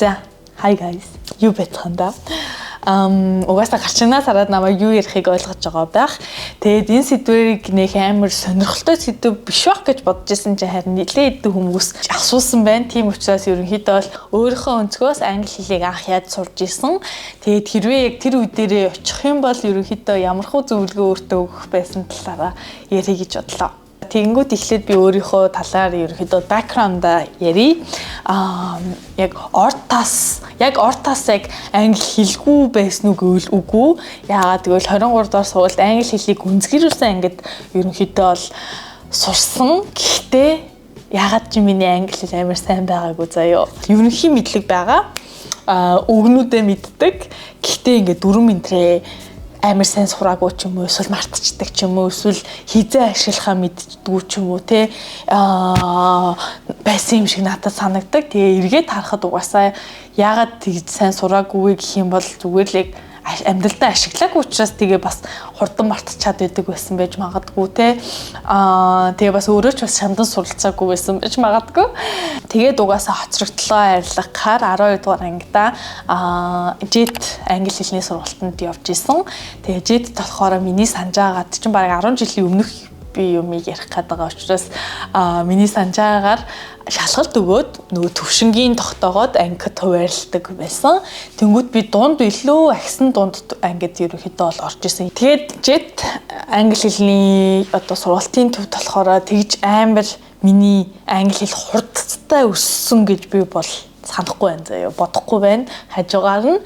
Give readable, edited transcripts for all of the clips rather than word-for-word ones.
За, hi guys. Юу байтханда. Угаасаа гарчнаас хараад намайг юу ярихыг ойлгож байгаа байх. Тэгээд энэ сэдвэрийг нэг амар сонирхолтой сэдв биш байх гэж бодож исэн чинь харин нэлээд идэв хүмүүс асуусан байна. Тийм учраас ерөнхийдөө бол өөрийнхөө өнцгөөс англи хэлийг анх яаж сурж исэн. Тэгээд хэрвээ яг тэр үе дээрээ очих юм бол ерөнхийдөө ямархуу зөвлөгөө өөртөө өгөх байсан талаараа ярих гэж бодлоо. Тэгэнгүүт эхлээд би өөрийнхөө талаар ерөнхийдөө бэкграундаа ярий. Яг ортаас яг англи хэлгүй байсан уу гэвэл үгүй. Яагаад гэвэл 23 дахь сургуульд англи хэлийг үнзгэрүүлсэн ангид ерөнхийдөө бол сурсан. Гэхдээ яагаад ч миний англи хэл амар сайн байгаагүй заяо. Ерөнхий мэдлэг байгаа. Өгнүүдээ мэддэг. Гэхдээ ингээд дүрм энтрээ амар сайн сураагүй ч юм уу, эсвэл мартчихдаг ч юм уу, эсвэл хизээ ашиглахаа мэддэггүй ч юм уу те байсан юм шиг надад санагдаг. Тэгээ эргээд харахад угаасаа яагаад тэгж сайн сураагүй гэх юм бол зүгээр л яг амьдралдаа ашиглаагүй учраас тэгээ бас хурдан мартчихад байдаг байсан байж магадгүй те тэгээ бас өөрөө ч бас шандан суралцаагүй байсан байж магадгүй. Тэгээд угаасаа хоцрогдлоо арилгахаар 12 дугаар ангидаа JET англи хэлний сургалтанд явж исэн. Тэгээ JET болохоор миний санаж байгаад чинь бараг 10 жилийн өмнөх би юмыг ярих гээд байгаа учраас миний санаж байгаагаар шалгалт өгөөд нөгөө төвшингийн тогтоогоод ангид хуваарлдаг байсан. Тэнгүүд би дунд илүү агсан дунд ангид ерөнхийдөө бол орж исэн. Тэгээд JET англи хэлний одоо сургалтын төвд болохоор тэгж амар миний англи хэл хурдтай өссөн гэж би бол санахгүй байна заяа, бодохгүй байна. Хажуугаар нь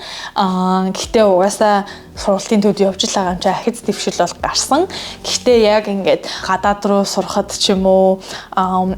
гэхдээ угаасаа сургалтын төвд явж л байгаа юм чи ахиц дэвшил бол гарсан. Гэхдээ яг ингээд гадаад руу сурахад ч юм уу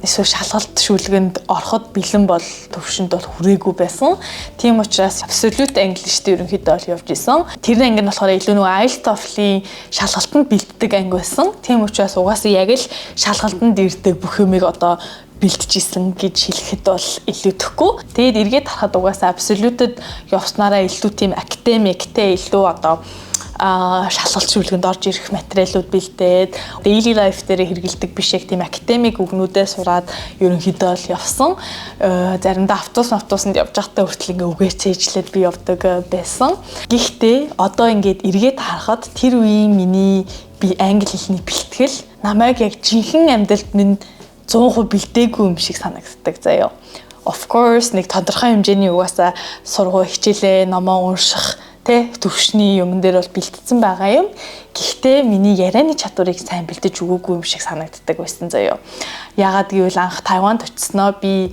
эсвэл шалгалт шүлгэнд ороход бэлэн бол төвшөнд бол хүрээгүй байсан. Тийм учраас absolute English-т ерөнхийдөө бол явж исэн. Тэр анги нь болохоор илүү нөгөө IELTS TOEFL-ийн шалгалтанд бэлддэг анги байсан. Тийм учраас угаасаа яг л шалгалтанд ирдэг бүх юмыг одоо бэлтжижсэн гэж хэлэхэд бол илүүдэхгүй. Тэгээд эргээд харахад угаасаа absolute-д явснараа илүү тийм академиктэй илүү одоо шалгалт шүлгэнд орж ирэх материалууд бэлдээд daily life дээр хэрэгэлдэг биш яг тийм академик үгнүүдээ сураад ерөнхийдөө л явсан. Заримдаа автобусанд явж байхдаа хүртэл ингээ үгээр цээжлээд би явдаг байсан. Гэхдээ одоо ингээд эргээд харахад тэр үеийн миний би англи хэлний бэлтгэл намайг яг жинхэнэ амьдралд минь 100% бэлдээгүй юм шиг санагддаг заяа. Of course нэг тодорхой хэмжээний угаасаа сургууль хичээлээ номоо унших тэ төвшний юмн дээр бол бэлтгэсэн байгаа юм. Гэхдээ миний ярианы чадварыг сайн бэлдэж өгөөгүй юм шиг санагддаг байсан заяа. Яагаад гэвэл анх Тайванд очисноо би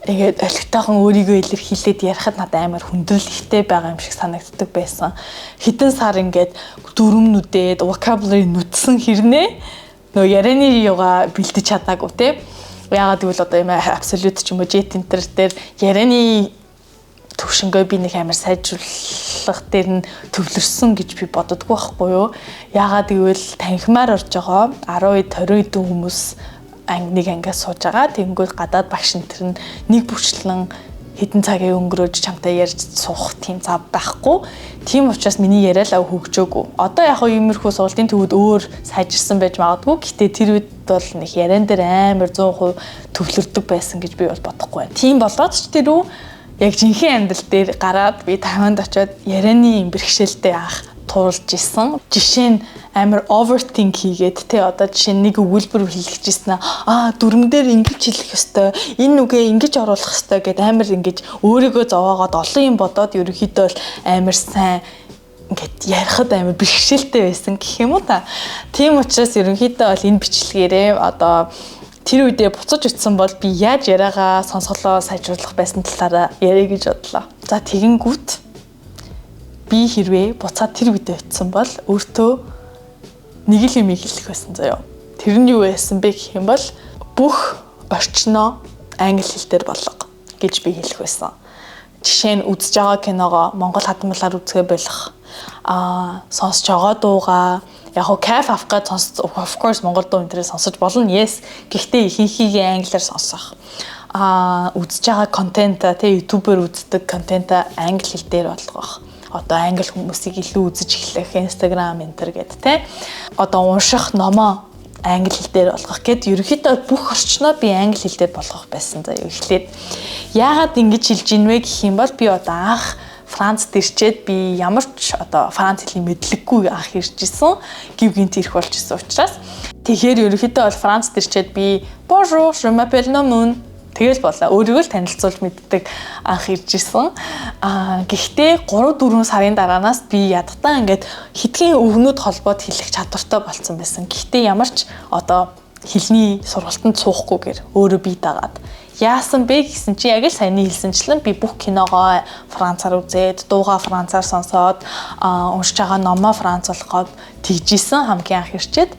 тэгээд олигтойхон өөрийгөө илэрхийлээд ярихад надад амар хүндрэл ихтэй байгаа юм шиг санагддаг байсан. Хэдэн сар ингээд дүрмнүүдэд vocabulary нүдсэн хэрнээ нөө ярианы юугаа бэлдэж чадаагүй те. Яагаад гэвэл одоо юм absolute ч юм уу JET Inter дээр ярианы төвшнгөө би нэг амар сайжруулах дээр нь төвлөрсөн гэж би боддоггүй байхгүй юу. Яагаад гэвэл танхимаар орж байгаа 10-20 хэдэн хүмүүс нэг ангиас сууж байгаа. Тэнгүүл гадаад багш нар нь нэг бүрчлэн хэдэн цагийн өнгөрөөж чамтай ярьж суух тийм зав байхгүй. Тийм учраас миний яриалаа хөгжөөгүй. Одоо яг хөө иймэрхүү сургалтын төвүүд өөр сайжирсан байж магадгүй. Гэтэ тэр үед бол нэг яриан дээр амар 100% төвлөрдөг байсан гэж би бол бодохгүй байна. Тийм болоод ч тэр үү яг жинхэнэ амьдрал дээр гараад би Тайванд очиод ярианы бэрхшээлтэй анх туулж исэн. Жишээ нь амар overthink хийгээд те одоо жишээ нэг өгүүлбэр хэлэх гэжсэн дүрм дээр ингэж хэлэх ёстой, энэ үгээ ингэж оруулах ёстой гэд амар ингэж өөрийгөө зовоогоод олон юм бодоод ерөнхийдөө л амар сайн ингээд ярихад амар бэрхшээлтэй байсан гэх юм уу та. Тийм учраас ерөнхийдөө бол энэ бичлэгээрээ одоо тэр үедээ буцаж утсан бол би яаж яриагаа сонсголоо сайжруулах байсан талаараа ярих гэж бодлоо. За тэгэнгүүт би хэрвээ буцаад тэр үедээ утсан бол өөртөө нэг л юм хэлэх байсан заяа. Тэр нь юу байсан бэ гэх юм бол бүх орчноо англи хэлээр болгоо гэж би хэлэх байсан. Жишээ нь үзэж байгаа киногоо монгол хадмалаар үзгээ болох. Сонсож байгаа дуугаа яг хоо кайф авах гэж of course монгол дуу энэ сонсож болно. Yes. Гэхдээ ихэнхийг англиар сонсох. Үзэж байгаа контент тэ ютубер үздэг контент англи хэл дээр болгох. Одоо англи хүмүүсийг илүү үзэж эхлэх Instagram энтер гэд тэ. Одоо унших номоо англи хэл дээр болгох гэд ерөнхийдөө бүх орчноо би англи хэл дээр болгох байсан заяа эхлээд. Яагаад ингэж хэлж ийнвэ гэх юм бол би одоо анх Францд ирчээд би ямар ч одоо Франц хэлний мэдлэггүй анх ирж исэн. Гив гинт ирэх болж исэн учраас тэгэхээр ерөнхийдөө бол Францд ирчээд би bonjour, je m'appelle Nomun тэгэл болоо. Өөрийгөө л танилцуулж мэддэг анх ирж исэн. Гэхдээ 3-4 сарын дараанаас би ядтаа ингээд хэдхэн өвгнүүд холбоод хэлэх чадвартай болсон байсан. Гэхдээ ямар ч одоо хэлний сургалтанд суухгүйгээр өөрөө бие дагаад яасан бэ гэсэн чи яг л саяны хэлсэнчлэн би бүх киногоо францаар үзээд, дуугаа францаар сонсоод, уншиж байгаа номоо франц болгоод тэгжсэн хамгийн анх ирчээд.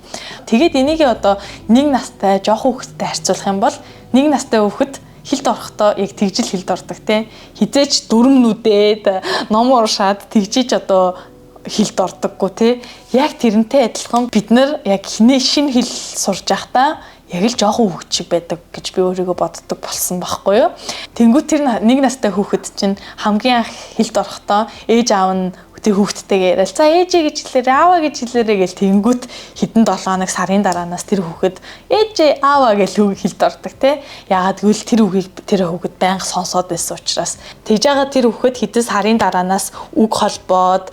Тэгээд энийг одоо нэг настай жоохон хүүхэдтэй харьцуулах юм бол нэг настай хүүхэд хэлд орохдоо яг тэгжил хэлд ордог те. Хизээч дүрмнүүдээд ном уншаад тэгжиж одоо хэлд ордоггүй те. Яг тэрнтэй адилхан бид нар яг шинэ хэл сурж байхдаа яг л жоохон хүүхэд шиг байдаг гэж би өөрийгөө боддог болсон байхгүй юу. Тэнгүүт тэр нэг настай хүүхэд чинь хамгийн анх хэлд орохдоо ээж аав нь тэр хүүхдтэйгээ яриад за ээжээ гэж хэлээрээ ааваа гэж хэлээрээ гэл тэнгүүт хэдэн 7 хоног сарын дараанаас тэр хүүхэд ээжээ ааваа гэж хэлд ордог те. Яагаад гэвэл тэр хүүхэд байнга сонсоод байсан учраас тэгж байгаа тэр хүүхэд хэдэн сарын дараанаас үг холбоод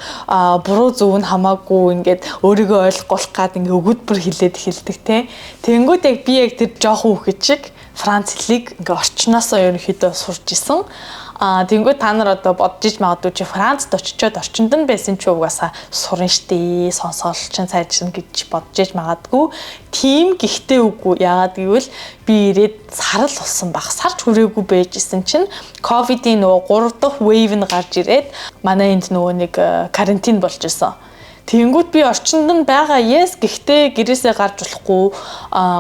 буруу зөв нь хамаагүй ингээд өөрийгөө ойлгуулах гад ингээд өгөөдбөр хэлээд эхэлдэг те. Тэнгүүт яг би яг тэр жоохон хүүхэд шиг Франц хэлийг ингээд орчноосоо ерөнхийдөө сурж исэн. Тэнгүү та нар одоо бодож иж магадгүй чи Францд очичоод орчинд нь байсан ч угаасаа сурна штэ, сонсоол чин сайжрна гэж бодож иж магадгүй. Тийм гэхдээ үгүй. Яагаад гэвэл би ирээд сар л болсон баг. Сарч хүрээгүй байжсэн чинь ковидын нөгөө 3 дахь wave нь гарч ирээд манай энд нөгөө нэг карантин болж исэн. Тэнгүүд би орчинд нь байгаа yes гэхдээ гэрээсээ гарч болохгүй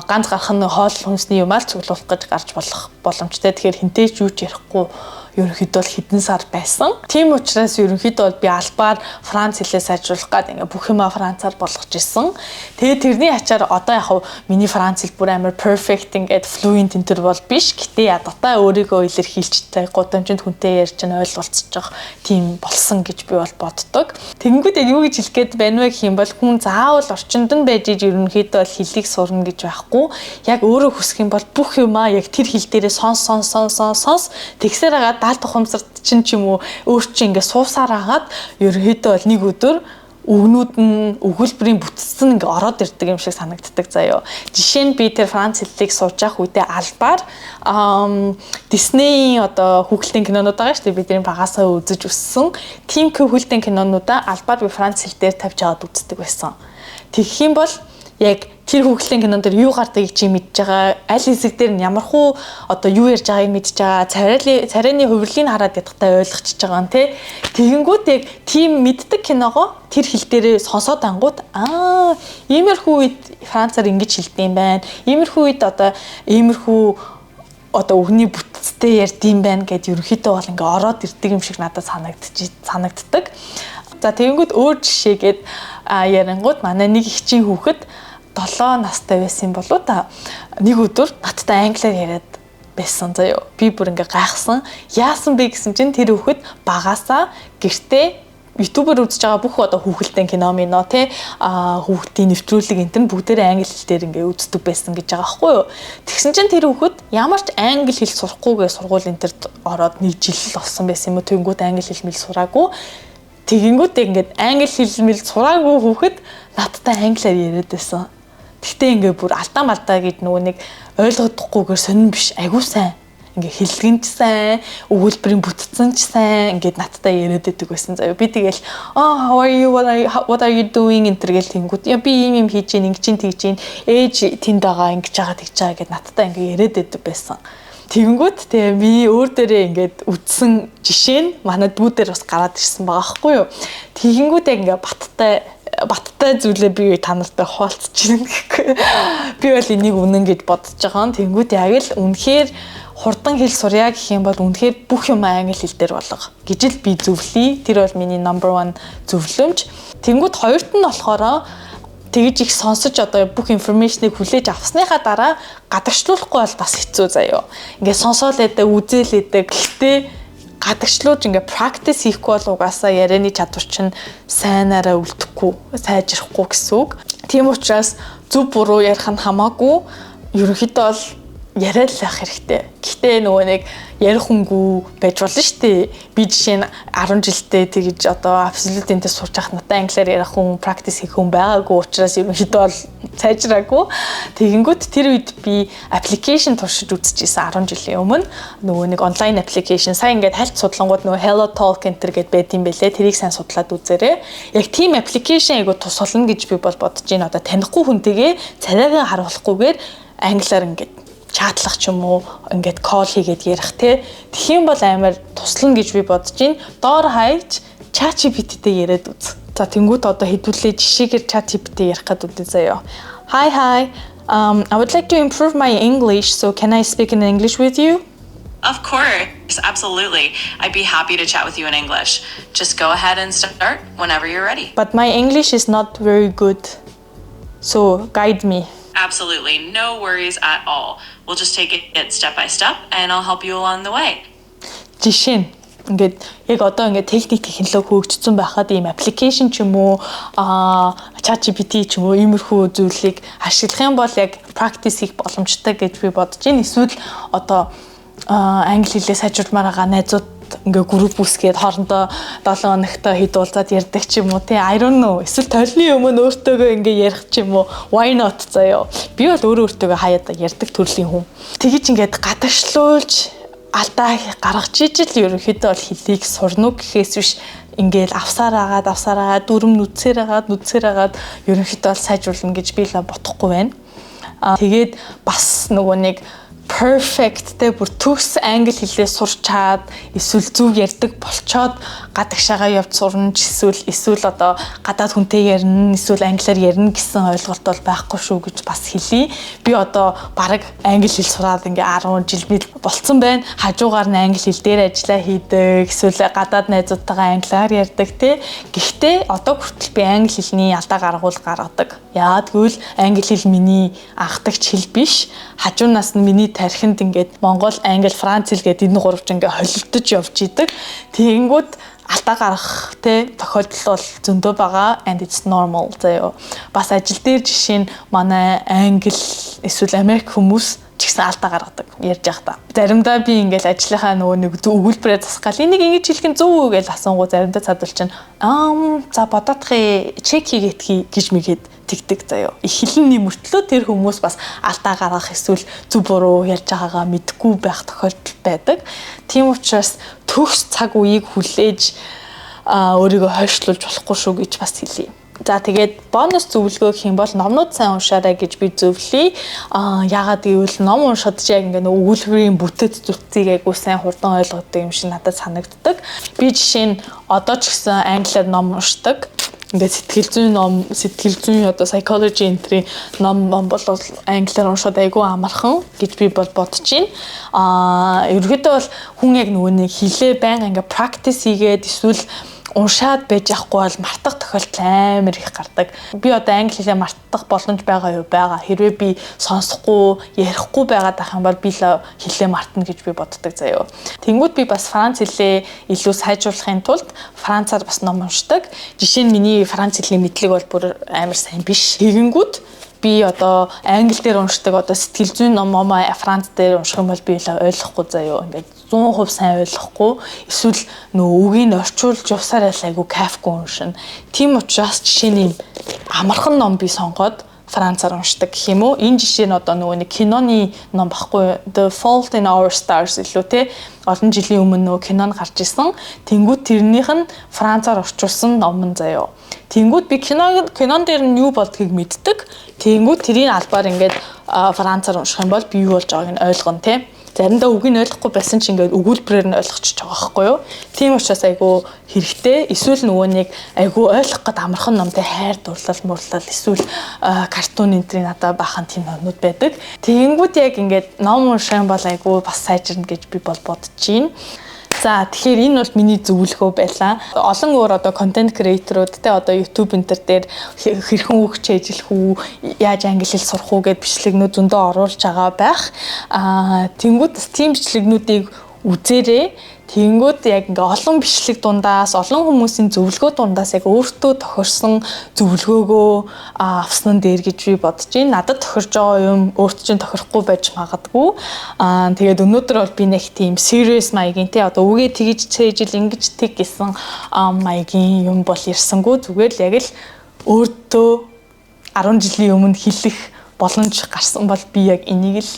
ганц гарах нь хоол хүнсний юмар цуглуулах гэж гарч болох боломжтой. Тэгэхээр хинтэй ч юу ч ярихгүй ерөнхийдөө хэдэн сар байсан. Тийм учраас ерөнхийдөө би албаар Франц хэлээ сайжруулах гээд ингээ бүх юма францаар болгож исэн. Тэгээд тэрний ачаар одоо яг миний Франц хэл бүр амар perfect ингээд fluent энэ төр бол биш. Гэтэ ядтаа өөрийгөө илэрхийлжтэй гудамжинд хүнтэй ярьж нь ойлголцож тийм болсон гэж би бол боддог. Тэгэнгүүт яг юу гэж хэлэх гээд байна вэ гэх юм бол хүн заавал орчинд нь байж ерөнхийдөө хэллийг сурна гэж байхгүй. Яг өөрөө хүсэх юм бол бүх юма яг тэр хэл дээрээ сонс тэгсээр агаад даалт ухамсарт чинь ч юм уу өөр чинь ингээ суусаар агаад ерөнхийдөө бол нэг өдөр өгнүүд нь өгүүлбэрийн бүтцэн ингээ ороод ирдэг юм шиг санагддаг заяо. Жишээ нь би тэр Франц хэллийг сурж явах үедээ албаар Disney одоо хүүхэлдэйн кинонууд байгаа шүү дээ. Бидний багасаа үзэж өссөн. Тим хүүхэлдэйн кинонуудаа албаар би Франц хэл дээр тавьж аваад үздэг байсан. Тэгэх юм бол яг тэр хүүхэлдэйн кинон дээр юу гардыг чи мэдж байгаа, аль хэсэг дээр нь ямархуу одоо юу ярьж байгааг мэдж байгаа, царайны хувирлыг хараад ядахтай ойлгочихж байгаа нь тий. Тэгэнгүүт яг тийм мэддэг киногоо тэр хэл дээрээ сонсоод ангууд иймэрхүү үед Францаар ингэж хэлдэг юм байна. Иймэрхүү үед одоо өгний бүтцтэй ярьдсан байна гэд ерөнхийдөө бол ингээ ороод ирдэг юм шиг надад санагддаг. За тэгэнгүүт өөр жишээгээд ярингууд манай нэг ихчийн хүүхэд 7 настай байсан болоо та нэг өдөр надтай англиар яриад байсан заяо. Би бүр ингээ гайхсан. Яасан бэ гэсэн чинь тэр хүүхэд багасаа гэртээ YouTube-ээр үзэж байгаа бүх одоо хүүхэлдэйн кино мино те хүүхдийн нэвтрүүлэг энтэн бүгдээрээ англи хэл дээр ингээ үздэг байсан гэж байгаа байхгүй юу. Тэгсэн чинь тэр хүүхэд ямар ч англи хэл сурахгүйгээ сургуулийн тэр ороод нэг жил болсон байсан юм уу. Тэнгүүд англи хэл мэл сураагүй. Тэгэнгүүт ингээд англи хэл мэл сураагүй хүүхэд надтай англиар яриад байсан. Гэхдээ ингээ бүр алдаа малтаа гэж нөгөө нэг ойлгодохгүйгээр сонирн биш айгуу сайн ингээ хэлгэн ч сайн өгүүлбэрийн бүтцэн ч сайн ингээд надтай яриад байдаг байсан заяа. Би тэгэл how are you what are you doing энтергээл тэнгүүд би ийм хийж гин ингэж тэгж гин ээж тэнд байгаа ингэж байгаа тэгж байгаа гэд надтай ингээ яриад байдаг байсан. Тэгэнгүүт тэгээ би өөр дээрээ ингээд үтсэн жишээ нь манай дүү дээр бас гараад ирсэн байгаа байхгүй юу. Тэгэнгүүт яг ингээ баттай зүйлээ би та нартай хуваалцчихна гэхгүй. Би бол энийг үнэн гэж бодож байгаа. Тэнгүүд яг л үнэхээр хурдан хэл сурья гэх юм бол үнэхээр бүх юм англи хэл дээр болго гэж л би зөвлөе. Тэр бол миний number 1 зөвлөмж. Тэнгүүд хоёрт нь болохоор тэгж их сонсож одоо бүх информашныг хүлээж авсныхаа дараа гадагшлуулахгүй бол бас хэцүү заяо. Ингээ сонсоол эдэ үзэл эдэ гэхдээ гадагшлууж ингээ practice хийхгүй бол угаасаа ярианы чадвар чинь сайнаараа үлдэхгүй, сайжрахгүй гэсэн үг. Тийм учраас зөв буруу ярих нь хамаагүй ерөнхийдөө бол яриад л байх хэрэгтэй. Гэхдээ нөгөө нэг ярих хүнгүй байж болно шүү дээ. Би жишээ нь 10 жилдээ тэгж одоо absolute энэс сурч явах надад англиар ярих хүн, practice хийх хүн байгаагүй учраас ерөнхийдөө бол сайжраагүй. Тэгэнгүүт тэр үед би application туршиж үзчихсэн 10 жилийн өмнө. Нөгөө нэг онлайн application сайн ингээд хальт судлангууд нөгөө Hello Talk Enter гэд байт юм бэлээ. Тэрийг сайн судлаад үзээрэй. Яг team application айгу тус болно гэж би бол бодож байна. Одоо танихгүй хүнтэйгээ царайгаа харуулахгүйгээр англиар ингээд чатлах ч юм уу ингээд кол хийгээд ярих те. Тэгхийн бол амар туслана гэж би бодож байна. Доор хаяж ChatGPT-тэй яриад үз. За тэнгуут одоо хэдүүлээ жишээгээр ChatGPT ярих гэдэг үү заяа. Hi. I would like to improve my English, so can I speak in English with you? Of course, absolutely. I'd be happy to chat with you in English. Just go ahead and start whenever you're ready. But my English is not very good. So guide me. Absolutely, no worries at all. We'll just take it step by step and I'll help you along the way. Жишээ нь ингээд яг одоо ингээд техник технологи хөгжсөн байхад ийм аппликейшн ч юм уу ChatGPT ч юм уу иймэрхүү зүйлийг ашиглах юм бол яг practice хийх боломжтой гэж би бодож байна. Эсвэл одоо англи хэлээ сайжруулмаар байгаа найзууд ингээ групп үсгээд хоорондоо 7 хоногтой хэд уулзаад ярьдаг ч юм уу тий I don't know эсвэл толны өмнө өөртөөгөө ингээ ярих ч юм уу why not заяа би бол өөртөөгөө хаяад ярьдаг төрлийн хүн тэгэж ингээд гадагшлуулж алдаа гаргаж ижил ерөнхийдөө бол хэлийг сурна уу гэхээс биш ингээд авсаар агаад дүрм нүцээр агаад ерөнхийдөө бол сайжруулна гэж би л бодохгүй байна. Тэгээд бас нөгөө нэг perfect те бүр төгс англи хэлээ сурч чаад эсвэл зөв ярьдаг болчоод гадагшаага явж сурна ч эсвэл одоо гадаад хүнтэй ярина эсвэл англиар ярина гэсэн ойлголт бол байхгүй шүү гэж бас хэлье. Би одоо баг англи хэл сураад ингээ 10 жил би болцсон байна. Хажуугаар нь англи хэл дээр ажиллаа хийдэг эсвэл гадаад найзуудтайгаа англиар ярьдаг те. Гэхдээ одоо хүртэл би англи хэлний алдаа гаргадаг. Яа тэгвэл англи хэл миний анхдагч хэл биш. Хажуунаас нь миний тархинд ингээд Монгол, Англи, Франц хэл гэдэг энэ гуравч ингээ холилдож явж идэг. Тэгэнгүүт алдаа гарах те тохиолдол бол зөндөө байгаа and it's normal заяа. Бас ажил дээр жишээ нь манай англи эсвэл Америк хүмүүс ч гэсэн алдаа гаргадаг ярьж байхдаа. Заримдаа би ингээл ажлынхаа нөгөө нэг өгүүлбэрээ засгаал энийг ингэж хэлэх нь зөв үү гэж асуунгуу заримдаа цаадвал чинь за бодоодхий чек хийгээд гэж мэгээд тэгдэг заяа. Их хэлний мөртлөө тэр хүмүүс бас алдаа гаргах эсвэл зөв буруу ярьж байгаагаа мэдгүй байх тохиолдол байдаг. Тийм учраас төгс цаг үеийг хүлээж өөрийгөө хойшлуулж болохгүй шүү гэж бас хэлье. За тэгээд бонус зөвлөгөө гэх юм бол номнууд сайн уншаарай гэж би зөвлөе. Яагаад гэвэл ном уншаад яг ингээ өгүүлбэрийн бүтэц зүтцийг айгуу сайн хурдан ойлгодог юм шиг надад санагддаг. Би жишээ нь одоо ч гэсэн англиар ном уншдаг. Ингээд сэтгэл зүйн одоо psychology entry ном бол англиар уншаад айгүй амархан гэж би бол бодож байна. Ерөнхийдөө бол хүн яг нөгөө нэг хэлээ байнга ингээ practice хийгээд эсвэл уншаад байж яахгүй бол мартах тохиолдол амар их гардаг. Би одоо англи хэлээ мартах боломж байгаа юу? Байгаа. Хэрвээ би сонсохгүй, ярихгүй байгаад ах юм бол би л хэлээ мартна гэж би боддог заяа. Тэнгүүд би бас франц хэлээ илүү сайжруулахын тулд францаар бас ном уншдаг. Жишээ нь миний франц хэлний мэдлэг бол бүр амар сайн биш. Тэгэнгүүт би одоо англи дээр уншдаг одоо сэтгэл зүйн ном франц дээр унших юм бол би л ойлгохгүй заяа. Ингээд 100% сайн ойлгохгүй эсвэл нөө үгийг орчуулж явсаар айгу кафгүй уншина. Тийм учраас жишээ нь амархан ном би сонгоод францаар уншдаг гэх юм уу. Энэ жишээ нь одоо нөгөө нэг киноны ном баггүй The Fault in Our Stars илүү те олон жилийн өмнө нөгөө кинон гарч исэн. Тэнгүүд тэрнийх нь францаар орчуулсан ном заяа. Тэнгүүд би кинон дээр нь юу болдгийг мэддэг. Тэнгүүд тэрийн албаар ингээд францаар унших юм бол би юу болж байгааг нь ойлгоно те. Заримдаа үгийг ойлгохгүй байсан ч ингээд өгүүлбэрээр нь ойлгочих байгаа байхгүй юу. Тийм учраас айгу хэрэгтэй. Эсвэл нөгөө нэг айгу ойлгох гээд амархан номтой хайр дурлал эсвэл картун энтрийн надад бахан тийм номнууд байдаг. Тэгэнгүүт яг ингээд ном унших юм бол айгу бас сайжирна гэж би бол бодож байна. За тэгэхээр энэ бол миний зөвлөгөө байлаа. Олон өөр одоо контент креаторууд те одоо YouTube энтер дээр хэрхэн үг чийжлэх үү, яаж англи хэл сурах уу гэд бичлэгнүүд зөндөө оруулж байгаа байх. Тэнгүүд тийм бичлэгнүүдийг үзээрэй. Тэгэнгүүт яг ингээ олон бичлэг дундаас, олон хүмүүсийн зөвлөгөө дундаас яг өөртөө тохирсон зөвлөгөөгөө авсан дээр гэж би бодож байна. Надад тохирж байгаа юм өөрт чинь тохирохгүй байж магадгүй. Тэгээд өнөөдөр бол би нэг тийм serious маягийн те одоо үгээ тэгж цээжил ингэж тэг гэсэн маягийн юм бол ирсэнгүй. Зүгээр л яг л өөртөө 10 жилийн өмнө хэлэх боломж гарсан бол би яг энийг л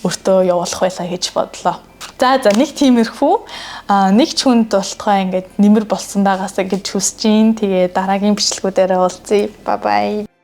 өөртөө явуулах байлаа гэж бодлоо. За нэг тиймэрхүү нэг ч хүнд болтгой ингээд нэмэр болсон байгаасаа гэж хүсэж байна. Тэгээ дараагийн бичлэгүүдээр уулзъя. Bye bye.